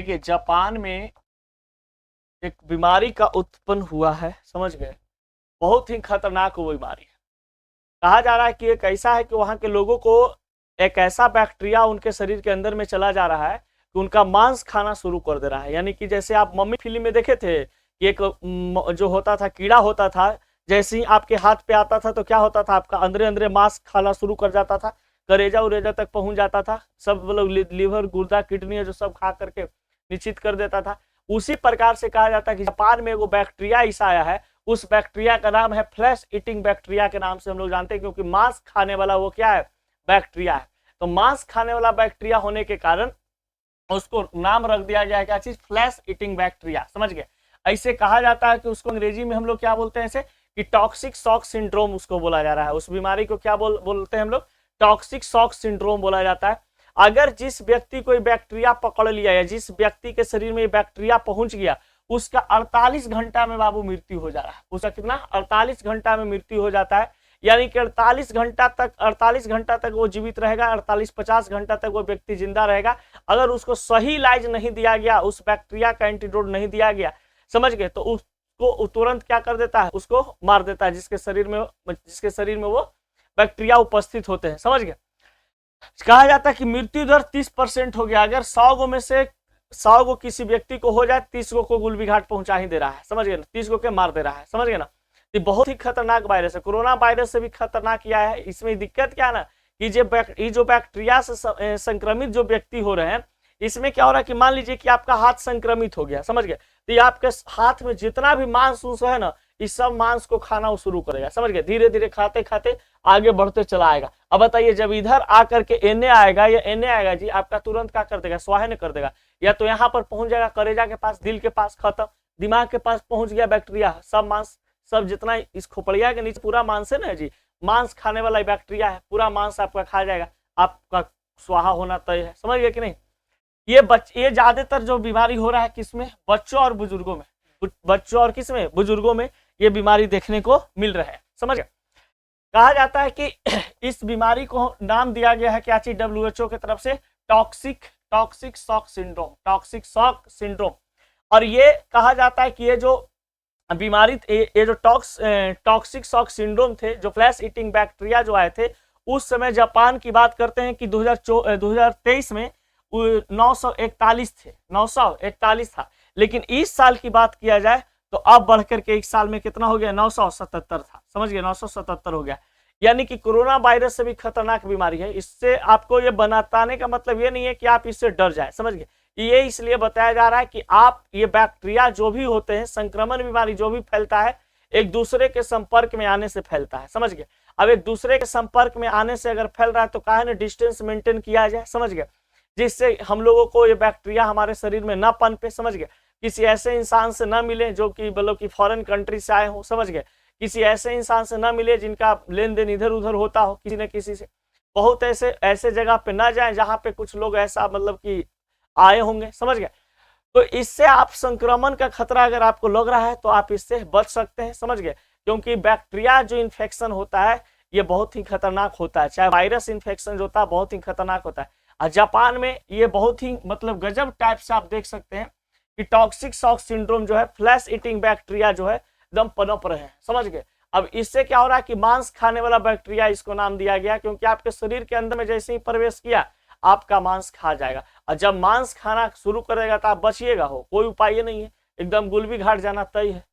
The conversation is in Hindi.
देखिए जापान में एक बीमारी का उत्पन्न हुआ है, समझ गए। बहुत ही खतरनाक वो बीमारी है। कहा जा रहा है कि एक ऐसा है कि वहां के लोगों को एक ऐसा बैक्टीरिया उनके शरीर के अंदर में चला जा रहा है कि उनका मांस खाना शुरू कर दे रहा है। यानी कि जैसे आप मम्मी फिल्म में देखे थे कि एक जो होता था कीड़ा होता था, जैसे ही आपके हाथ पे आता था तो क्या होता था, आपका अंदरे अंदरे मांस खाना शुरू कर जाता था, करेजा उरेजा तक पहुंच जाता था, सब मतलब लीवर गुर्दा किडनी जो सब खा करके निश्चित कर देता था। उसी प्रकार से कहा जाता है कि जापान में वो बैक्टीरिया ऐसा आया है, उस बैक्टीरिया का नाम है फ्लैश ईटिंग बैक्टीरिया के नाम से हम लोग जानते हैं, क्योंकि मांस खाने वाला वो क्या है, बैक्टीरिया है। तो मांस खाने वाला बैक्टीरिया होने के कारण उसको नाम रख दिया गया है क्या चीज, फ्लैश ईटिंग बैक्टीरिया, समझ गए। ऐसे कहा जाता है कि उसको अंग्रेजी में हम लोग क्या बोलते हैं, ऐसे कि टॉक्सिक शॉक सिंड्रोम उसको बोला जा रहा है। उस बीमारी को क्या बोलते हैं हम लोग, टॉक्सिक शॉक सिंड्रोम बोला जाता है। अगर जिस व्यक्ति को बैक्टीरिया पकड़ लिया या जिस व्यक्ति के शरीर में बैक्टीरिया पहुंच गया, उसका 48 घंटा में बाबू मृत्यु हो जा रहा है। उसका कितना, 48 घंटा में मृत्यु हो जाता है। यानी कि 48 घंटा तक वो जीवित रहेगा, 48-50 घंटा तक वो व्यक्ति जिंदा रहेगा, अगर उसको सही इलाज नहीं दिया गया, उस बैक्टीरिया का एंटीडोट नहीं दिया गया, समझ गए, तो उसको तुरंत क्या कर देता है, उसको मार देता है, जिसके शरीर में वो बैक्टीरिया उपस्थित होते हैं, समझ गए। कहा जाता है कि मृत्यु दर 30% हो गया। अगर 100 गो में से 100 गो किसी व्यक्ति को हो जाए, 30 गो को गुलबी घाट पहुंचा ही दे रहा है, समझ गए ना, 30 गो के मार दे रहा है, समझ गए ना। ये बहुत ही खतरनाक वायरस है, कोरोना वायरस से भी खतरनाक किया है। इसमें दिक्कत क्या है ना कि जो बैक्टीरिया से संक्रमित जो व्यक्ति हो रहे हैं, इसमें क्या हो रहा है कि मान लीजिए कि आपका हाथ संक्रमित हो गया, समझ गए, तो ये आपके हाथ में जितना भी मांस है ना, इस सब मांस को खाना शुरू करेगा, समझ गए। धीरे धीरे खाते खाते आगे बढ़ते चला आएगा। अब बताइए, जब इधर आकर के एने आएगा या एने आएगा जी, आपका तुरंत क्या कर देगा, स्वाहे कर देगा। या तो यहाँ पर पहुंच जाएगा करेजा के पास, दिल के पास खत्म, दिमाग के पास पहुंच गया बैक्टीरिया, सब मांस, सब जितना इस खोपड़िया के नीचे पूरा मांस है ना जी, मांस खाने वाला बैक्टीरिया है, पूरा मांस आपका खा जाएगा, आपका स्वाहा होना तय है, समझ गए कि नहीं। ये ज्यादातर जो बीमारी हो रहा है किसमें, बच्चों और बुजुर्गों में, बच्चों और किसमें, बुजुर्गों में ये बीमारी देखने को मिल रहा है, समझ गए। कहा जाता है कि इस बीमारी को नाम दिया गया है क्या चीज, WHO की तरफ से टॉक्सिक शॉक सिंड्रोम। और ये कहा जाता है कि ये जो बीमारी, ये जो टॉक्सिक शॉक सिंड्रोम थे, जो फ्लैश ईटिंग बैक्टीरिया जो आए थे, उस समय जापान की बात करते हैं कि 2023 में 941 था। लेकिन इस साल की बात किया जाए तो अब बढ़कर के एक साल में कितना हो गया, 977 था, समझ गए, 977 हो गया। यानी कि कोरोना वायरस से भी खतरनाक बीमारी है। इससे आपको ये बताने का मतलब ये नहीं है कि आप इससे डर जाए, समझ गए। ये इसलिए बताया जा रहा है कि आप ये बैक्टीरिया जो भी होते हैं, संक्रमण बीमारी जो भी फैलता है, एक दूसरे के संपर्क में आने से फैलता है, समझ गए। अब एक दूसरे के संपर्क में आने से अगर फैल रहा है तो काहे ना डिस्टेंस मेंटेन किया जाए, समझ गए, जिससे हम लोगों को ये बैक्टीरिया हमारे शरीर में ना पनपे, समझ गए। किसी ऐसे इंसान से ना मिले जो कि मतलब कि फॉरेन कंट्री से आए हो, समझ गए। किसी ऐसे इंसान से ना मिले जिनका लेन देन इधर उधर होता हो किसी न किसी से। बहुत ऐसे जगह पे ना जाएं जहां पे कुछ लोग ऐसा मतलब कि आए होंगे, समझ गए। तो इससे आप संक्रमण का खतरा अगर आपको लग रहा है तो आप इससे बच सकते हैं, समझ गए। क्योंकि बैक्टीरिया जो इन्फेक्शन होता है ये बहुत ही खतरनाक होता है, चाहे वायरस इन्फेक्शन जो होता है बहुत ही खतरनाक होता है। और जापान में ये बहुत ही मतलब गजब टाइप से आप देख सकते हैं कि टॉक्सिक शॉक सिंड्रोम जो है, फ्लैश ईटिंग बैक्टीरिया जो है एकदम पनप रहे हैं, समझ गए। अब इससे क्या हो रहा है कि मांस खाने वाला बैक्टीरिया इसको नाम दिया गया, क्योंकि आपके शरीर के अंदर में जैसे ही प्रवेश किया आपका मांस खा जाएगा। और जब मांस खाना शुरू करेगा तो आप बचिएगा, हो कोई उपाय नहीं है, एकदम गुलबी घाट जाना तय है।